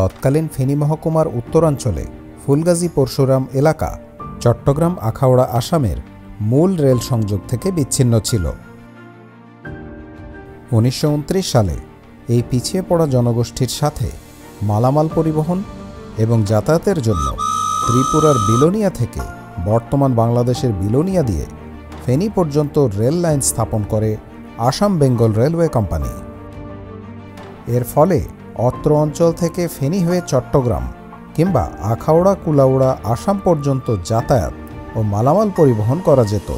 তৎকালীন ফেনী মহকুমার উত্তরাঞ্চলে ফুলগাজী পরশুরাম এলাকা চট্টগ্রাম আখাউড়া আসামের মূল রেল সংযোগ থেকে বিচ্ছিন্ন ছিল। 1929 সালে এই পিছিয়ে পড়া জনগোষ্ঠীর সাথে মালামাল পরিবহন এবং যাতায়াতের জন্য ত্রিপুরার বিলোনিয়া থেকে বর্তমান বাংলাদেশের বিলোনিয়া দিয়ে ফেনী পর্যন্ত রেল লাইন স্থাপন করে আসাম বেঙ্গল রেলওয়ে কোম্পানি। এর ফলে অত্র অঞ্চল থেকে ফেনী হয়ে চট্টগ্রাম কিংবা আখাউড়া কুলাউড়া আসাম পর্যন্ত যাতায়াত ও মালামাল পরিবহন করা যেত।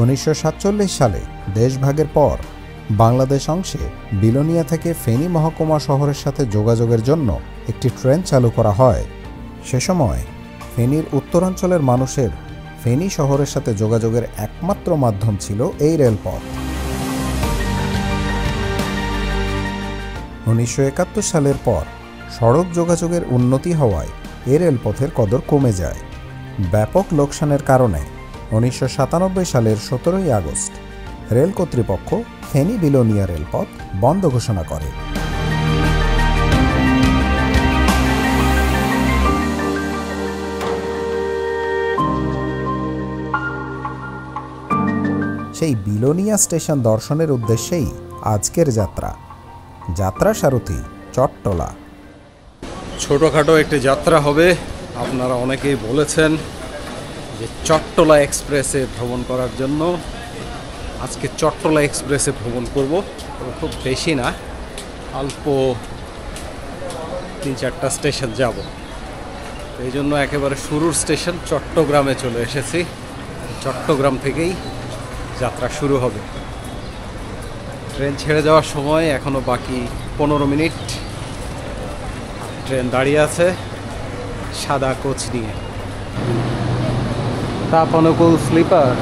1947 সালে দেশভাগের পর বাংলাদেশ অংশে বিলোনিয়া থেকে ফেনী মহকুমা শহরের সাথে যোগাযোগের জন্য একটি ট্রেন চালু করা হয়। সে সময় ফেনীর উত্তরাঞ্চলের মানুষের ফেনী শহরের সাথে যোগাযোগের একমাত্র মাধ্যম ছিল এই রেলপথ। 1971 সালের পর সড়ক যোগাযোগের উন্নতি হওয়ায় এই রেলপথের কদর কমে যায়। ব্যাপক লোকসানের কারণে 1997 সালের 17 আগস্ট রেল কর্তৃপক্ষ ফেনী বিলোনিয়া রেলপথ বন্ধ ঘোষণা করে। সেই বিলোনিয়া স্টেশন দর্শনের উদ্দেশ্যেই আজকের যাত্রা সারথি চট্টলা। ছোটোখাটো একটি যাত্রা হবে। আপনারা অনেকেই বলেছেন যে চট্টলা এক্সপ্রেসে ভ্রমণ করার জন্য। আজকে চট্টলা এক্সপ্রেসে ভ্রমণ করব, খুব বেশি না, অল্প 3-4টা স্টেশন যাব। এই জন্য একেবারে শুরুর স্টেশন চট্টগ্রামে চলে এসেছি। চট্টগ্রাম থেকেই যাত্রা শুরু হবে। ট্রেন ছেড়ে যাওয়ার সময় এখনও বাকি 15 মিনিট। ট্রেন দাঁড়িয়ে আছে সাদা কোচ নিয়ে, তাপানুকূল স্লিপার,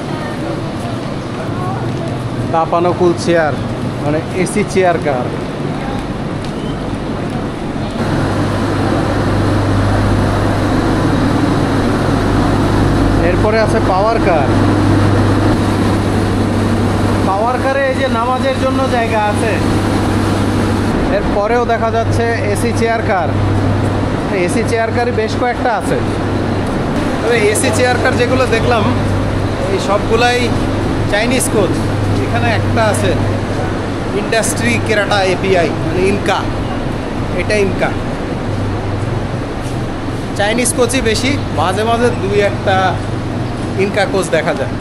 তাপানুকূল চেয়ার, মানে এসি চেয়ার কার। এরপরে আছে পাওয়ার কার। পাওয়ার কারে এই যে নামাজের জন্য জায়গা আছে। এরপরেও দেখা যাচ্ছে AC chair car. AC chair কারই বেশ কয়েকটা আছে। তবে এসি চেয়ার কার যেগুলো দেখলাম এই সবগুলাই চাইনিজ কোচ। এখানে একটা আছে ইন্ডাস্ট্রি কেরাটা এপিআই, মানে ইনকা। এটা ইনকা। চাইনিজ কোচই বেশি, মাঝে মাঝে 2-1টা ইনকা কোচ দেখা যায়।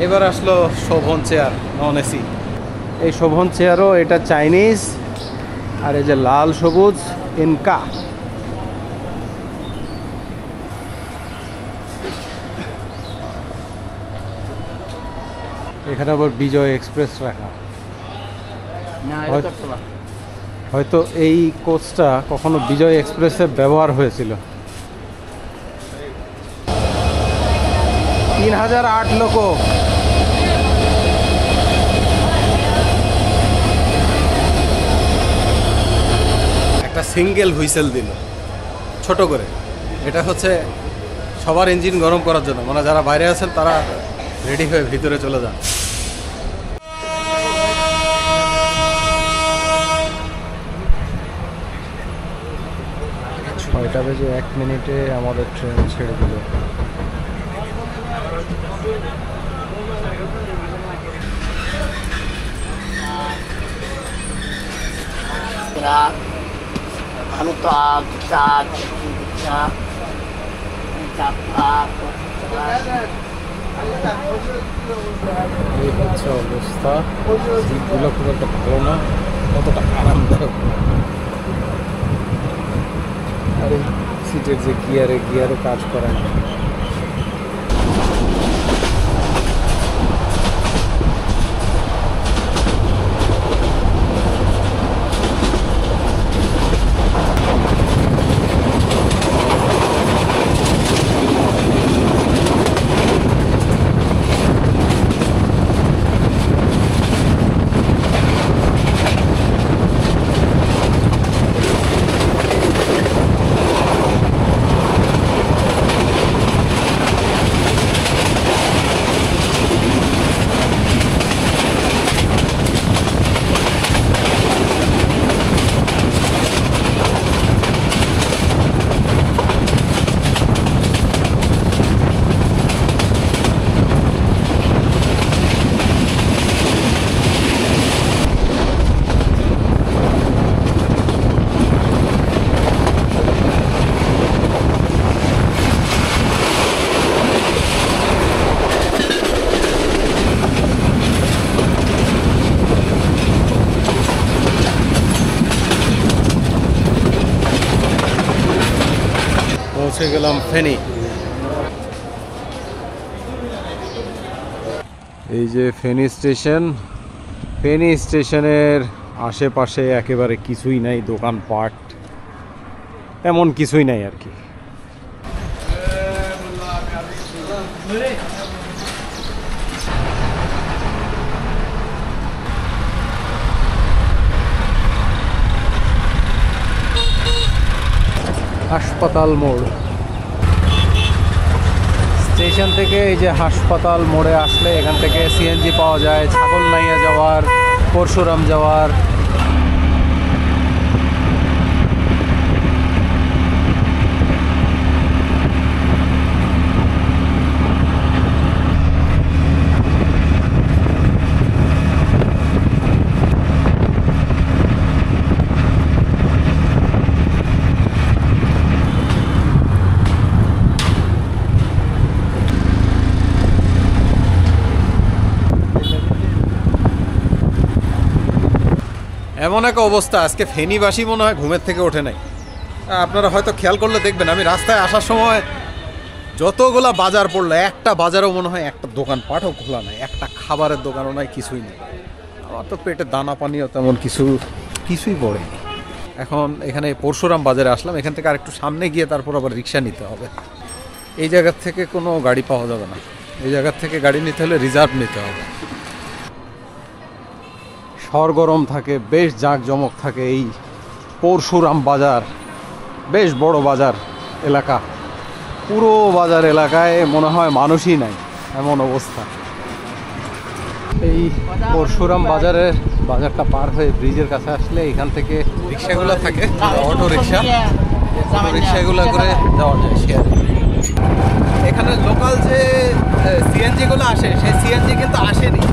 এবার আসলো শোভন চেয়ার, নন এসি। এই শোভন চেয়ারও এটা চাইনিজ, আর এই যে লাল সবুজ ইনকা। এখানে আবার বিজয় এক্সপ্রেস রাখা। হয়তো এই কোচটা কখনো বিজয় এক্সপ্রেসে ব্যবহার হয়েছিল। 3008 লোক। একটা সিঙ্গেল হুইসেল দিল ছোট করে। এটা হচ্ছে সবার ইঞ্জিন গরম করার জন্য, মানে যারা বাইরে আছেন তারা রেডি হয়ে ভিতরে চলে যান। 6টা বেজে 1 মিনিটে আমাদের ট্রেন ছেড়ে দিল। এই হচ্ছে অবস্থা। সিটগুলো খুব একটা ভালো না, কতটা আরামদায়ক। আর এই সিটের যে গিয়ারও কাজ করে না। পৌঁছে গেলাম ফেনী। এই যে ফেনী স্টেশন। ফেনী স্টেশনের আশেপাশে একেবারে কিছুই নাই, দোকানপাট এমন কিছুই নাই আর কি। হাসপাতাল মোড় স্টেশন থেকে এই যে হাসপাতাল মোড়ে আসলে এখান থেকে সিএনজি পাওয়া যায় ছাগলনাইয়া যাওয়ার, পরশুরাম যাওয়ার। এমন এক অবস্থা, আজকে ফেনীবাসী মনে হয় ঘুমের থেকে ওঠে নাই। আপনারা হয়তো খেয়াল করলে দেখবেন, আমি রাস্তায় আসার সময় যতগুলা বাজার পড়লো, একটা বাজারও মনে হয় একটা দোকানপাটও খোলা নাই, একটা খাবারের দোকানও নাই, কিছুই নেই। আমার তো পেটে দানা পানিও তেমন কিছুই পড়েনি। এখন এখানে পরশুরাম বাজারে আসলাম, এখান থেকে আরেকটু সামনে গিয়ে তারপর আবার রিক্সা নিতে হবে। এই জায়গার থেকে কোনো গাড়ি পাওয়া যাবে না, এই জায়গার থেকে গাড়ি নিতে হলে রিজার্ভ নিতে হবে। সরগরম থাকে, বেশ জাঁকজমক থাকে এই পরশুরাম বাজার। বেশ বড় বাজার এলাকা, পুরো বাজার এলাকায় মনে হয় মানুষই নাই, এমন অবস্থা। এই পরশুরাম বাজারটা পার হয়ে ব্রিজের কাছে আসলে এখান থেকে রিক্সাগুলো থাকে, অটো রিক্সাগুলো করে যাওয়া যায় শেয়ারে। এখানে লোকাল যে সিএনজিগুলো আসে, সেই সিএনজি কিন্তু আসেনি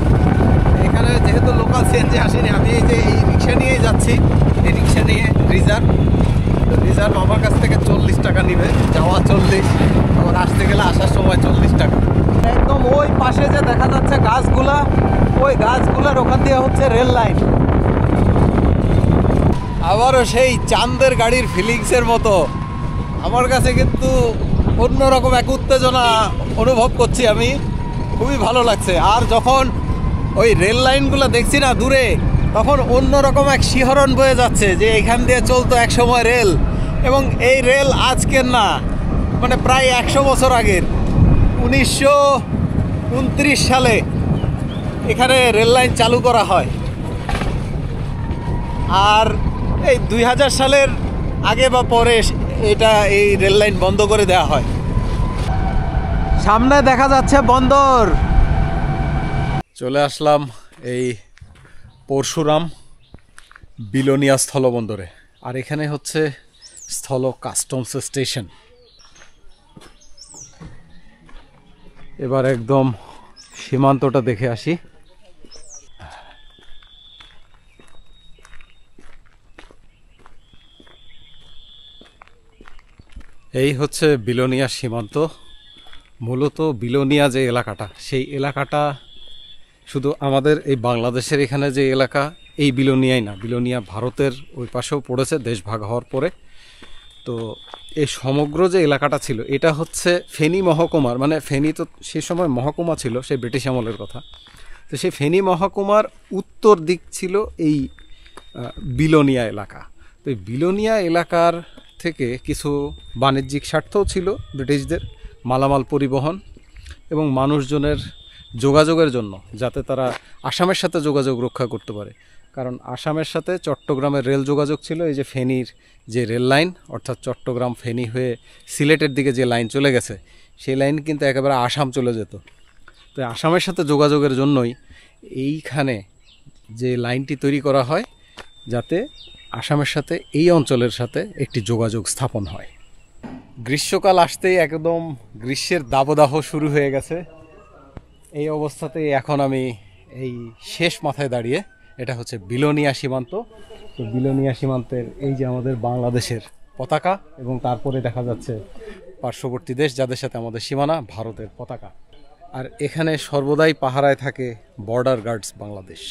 এখানে, যেহেতু লোকাল সিএনজি আসেনি। আমি এই যে এই রিক্সা নিয়েই যাচ্ছি, এই রিক্সা নিয়ে রিজার্ভ আমার কাছ থেকে 40 টাকা নিবে, যাওয়া 40, আবার আসতে গেলে আসার সময় 40 টাকা। একদম ওই পাশে যে দেখা যাচ্ছে গাছগুলা, ওই গাছগুলার ওখান দিয়ে হচ্ছে রেল লাইন। আবারও সেই চাঁদের গাড়ির ফিলিংসের মতো আমার কাছে কিন্তু অন্যরকম এক উত্তেজনা অনুভব করছি আমি, খুবই ভালো লাগছে। আর যখন ওই রেল লাইনগুলো দেখছি না দূরে, তখন অন্যরকম এক শিহরণ বয়ে যাচ্ছে যে এখান দিয়ে চলতো এক সময় রেল, এবং এই রেল আজকের না, মানে প্রায় 100 বছর আগের। 1929 সালে এখানে রেল লাইন চালু করা হয়, আর এই 2000 সালের আগে বা পরে এই রেল লাইন বন্ধ করে দেওয়া হয়। সামনে দেখা যাচ্ছে বন্দর। চলে আসলাম এই পরশুরাম বিলোনিয়া স্থলবন্দরে, আর এখানে হচ্ছে স্থল কাস্টমস স্টেশন। এবার একদম সীমান্তটা দেখে আসি। এই হচ্ছে বিলোনিয়া সীমান্ত। মূলত বিলোনিয়া যে এলাকাটা, সেই এলাকাটা শুধু আমাদের এই বাংলাদেশের এখানে যে এলাকা, এই বিলোনিয়াই না, বিলোনিয়া ভারতের ওই পাশেও পড়েছে দেশ ভাগ হওয়ার পরে। তো এই সমগ্র যে এলাকাটা ছিল, এটা হচ্ছে ফেনী মহকুমার, মানে ফেনী তো সেই সময় মহকুমা ছিল, সেই ব্রিটিশ আমলের কথা। তো সেই ফেনী মহকুমার উত্তর দিক ছিল এই বিলোনিয়া এলাকা। তো এই বিলোনিয়া এলাকার থেকে কিছু বাণিজ্যিক স্বার্থও ছিল ব্রিটিশদের, মালামাল পরিবহন এবং মানুষজনের যোগাযোগের জন্য, যাতে তারা আসামের সাথে যোগাযোগ রক্ষা করতে পারে। কারণ আসামের সাথে চট্টগ্রামের রেল যোগাযোগ ছিল, এই যে ফেনীর যে রেল লাইন, অর্থাৎ চট্টগ্রাম ফেনী হয়ে সিলেটের দিকে যে লাইন চলে গেছে, সেই লাইন কিন্তু একেবারে আসাম চলে যেত। তো আসামের সাথে যোগাযোগের জন্যই এইখানে যে লাইনটি তৈরি করা হয়, যাতে আসামের সাথে এই অঞ্চলের সাথে একটি যোগাযোগ স্থাপন হয়। গ্রীষ্মকাল আসতেই একদম গ্রীষ্মের দাবদাহ শুরু হয়ে গেছে। এই অবস্থাতেই এখন আমি এই শেষ মাথায় দাঁড়িয়ে, এটা হচ্ছে বিলোনিয়া সীমান্ত। তো বিলোনিয়া সীমান্তের এই যে আমাদের বাংলাদেশের পতাকা, এবং তারপরে দেখা যাচ্ছে পার্শ্ববর্তী দেশ যাদের সাথে আমাদের সীমানা, ভারতের পতাকা। আর এখানে সর্বদাই পাহারায় থাকে বর্ডার গার্ডস বাংলাদেশ।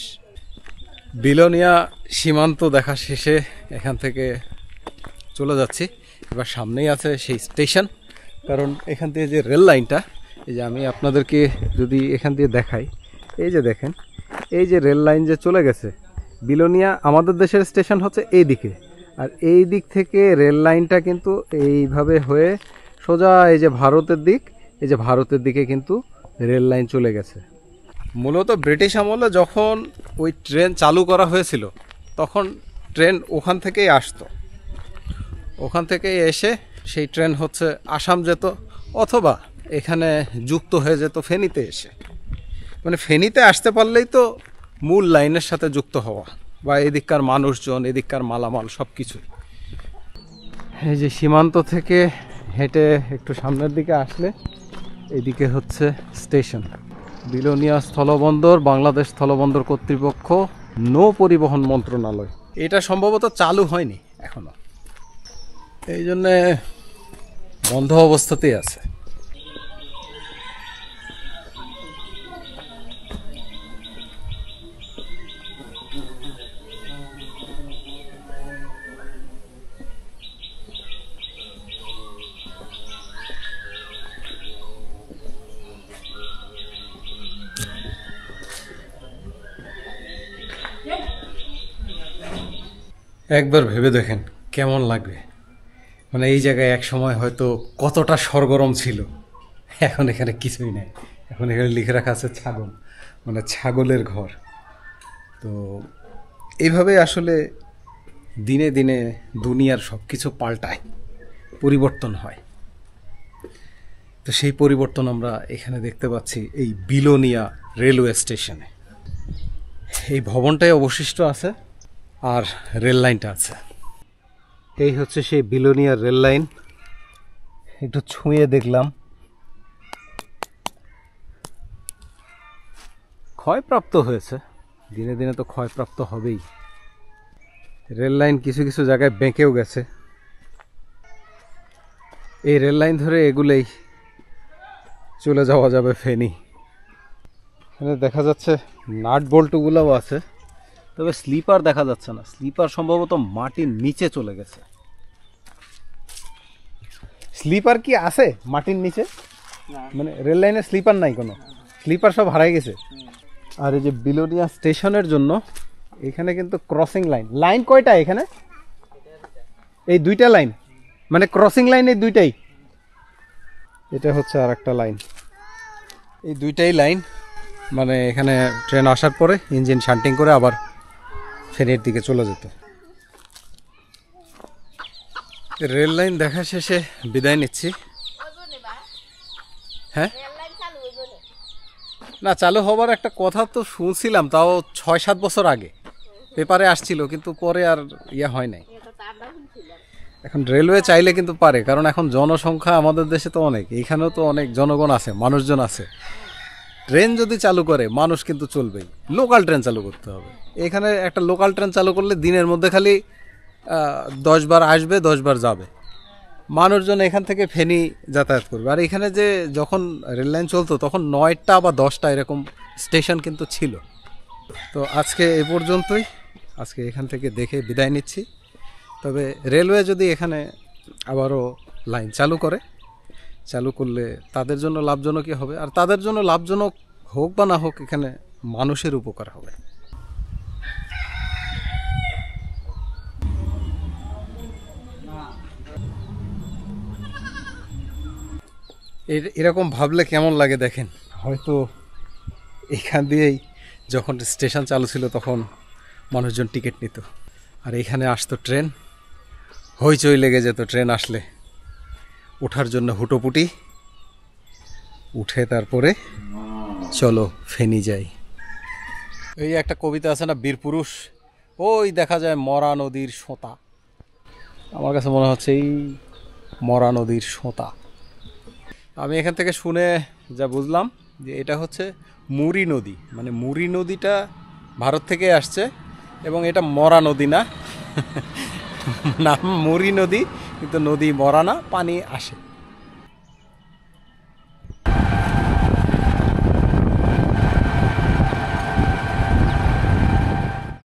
বিলোনিয়া সীমান্ত দেখা শেষে এখান থেকে চলে যাচ্ছি। এবার সামনেই আছে সেই স্টেশন, কারণ এখান থেকে যে রেল লাইনটা, এই যে আমি আপনাদেরকে যদি এখান দিয়ে দেখাই, এই যে দেখেন এই যে রেল লাইন যে চলে গেছে বিলোনিয়া, আমাদের দেশের স্টেশন হচ্ছে এই দিকে, আর এই দিক থেকে রেল লাইনটা কিন্তু এইভাবে হয়ে সোজা এই যে ভারতের দিক, এই যে ভারতের দিকে কিন্তু রেল লাইন চলে গেছে। মূলত ব্রিটিশ আমলে যখন ওই ট্রেন চালু করা হয়েছিল তখন ট্রেন ওখান থেকেই আসতো, ওখান থেকেই এসে সেই ট্রেন হচ্ছে আসাম যেত, অথবা এখানে যুক্ত হয়ে যেত ফেনীতে এসে। মানে ফেনীতে আসতে পারলেই তো মূল লাইনের সাথে যুক্ত হওয়া, বা এদিককার মানুষজন, এদিককার মালামাল সব কিছুই। এই যে সীমান্ত থেকে হেঁটে একটু সামনের দিকে আসলে এদিকে হচ্ছে স্টেশন, বিলোনিয়া স্থলবন্দর, বাংলাদেশ স্থলবন্দর কর্তৃপক্ষ, নৌ পরিবহন মন্ত্রণালয়। এটা সম্ভবত চালু হয়নি এখনো, এই জন্যে বন্ধ অবস্থাতেই আছে। একবার ভেবে দেখেন কেমন লাগবে, মানে এই জায়গায় এক সময় হয়তো কতটা সরগরম ছিল, এখন এখানে কিছুই নেই। এখন এখানে লিখে রাখা আছে ছাগল, মানে ছাগলের ঘর। তো এইভাবে আসলে দিনে দিনে দুনিয়ার সব কিছু পাল্টায়, পরিবর্তন হয়। তো সেই পরিবর্তন আমরা এখানে দেখতে পাচ্ছি এই বিলোনিয়া রেলওয়ে স্টেশনে। এই ভবনটাই অবশিষ্ট আছে আর রেল লাইনটা আছে। এই হচ্ছে সেই বিলোনিয়া রেল লাইন, একটু ছুঁয়ে দেখলাম। ক্ষয়প্রাপ্ত হয়েছে, দিনে দিনে তো ক্ষয়প্রাপ্ত হবেই। রেল লাইন কিছু কিছু জায়গায় বেঁকেও গেছে। এই রেল লাইন ধরে এগুলেই চলে যাওয়া যাবে ফেনী। এখানে দেখা যাচ্ছে নাট বল্টুগুলোও আছে, তবে স্লিপার দেখা যাচ্ছে না। স্লিপার সম্ভবত মাটির নিচে চলে গেছে। স্লিপার কি আছে মাটির নিচে? মানে রেল লাইনে স্লিপার নাই কোনো, স্লিপার সব হারাই গেছে। আর এই যে বিলোনিয়া স্টেশনের জন্য এখানে কিন্তু ক্রসিং লাইন, লাইন কয়টা এখানে? এই দুইটা লাইন, মানে ক্রসিং লাইন এই দুইটাই। এটা হচ্ছে আর একটা লাইন, এই দুইটাই লাইন। মানে এখানে ট্রেন আসার পরে ইঞ্জিন শান্টিং করে আবার ফেনীর দিকে চলে যেত। রেল লাইন দেখা শেষে বিদায় নিচ্ছি। হ্যাঁ না, চালু হবার একটা কথা তো শুনছিলাম, তাও ৬-৭ বছর আগে পেপারে আসছিল, কিন্তু পরে আর হয় নাই। এখন রেলওয়ে চাইলে কিন্তু পারে, কারণ এখন জনসংখ্যা আমাদের দেশে তো অনেক, এইখানেও তো অনেক জনগণ আছে, মানুষজন আছে। ট্রেন যদি চালু করে মানুষ কিন্তু চলবেই। লোকাল ট্রেন চালু করতে হবে। এখানে একটা লোকাল ট্রেন চালু করলে দিনের মধ্যে খালি 10 বার আসবে, 10 বার যাবে, মানুষজন এখান থেকে ফেনী যাতায়াত করবে। আর এখানে যে যখন রেল লাইন চলতো তখন 9টা বা 10টা এরকম স্টেশন কিন্তু ছিল। তো আজকে এ পর্যন্তই, আজকে এখান থেকে দেখে বিদায় নিচ্ছি। তবে রেলওয়ে যদি এখানে আবারও লাইন চালু করে, চালু করলে তাদের জন্য লাভজনকই হবে। আর তাদের জন্য লাভজনক হোক বা না হোক, এখানে মানুষের উপকার হবে। এরকম ভাবলে কেমন লাগে দেখেন। হয়তো এখান দিয়েই যখন স্টেশন চালু ছিল তখন মানুষজন টিকিট নিত, আর এখানে আসতো ট্রেন, হইচই লেগে যেত ট্রেন আসলে। ওঠার জন্য হুটোপুটি, উঠে তারপরে চলো ফেনী যাই। এই একটা কবিতা আছে না, বীরপুরুষ, ওই দেখা যায় মরা নদীর সোঁতা। আমার কাছে মনে হচ্ছে এই মরা নদীর সোঁতা। আমি এখান থেকে শুনে যা বুঝলাম যে এটা হচ্ছে মুরি নদী, মানে মুরি নদীটা ভারত থেকে আসছে, এবং এটা মরা নদী না, নাম মুরি নদী, কিন্তু নদী মরা না, পানি আসে।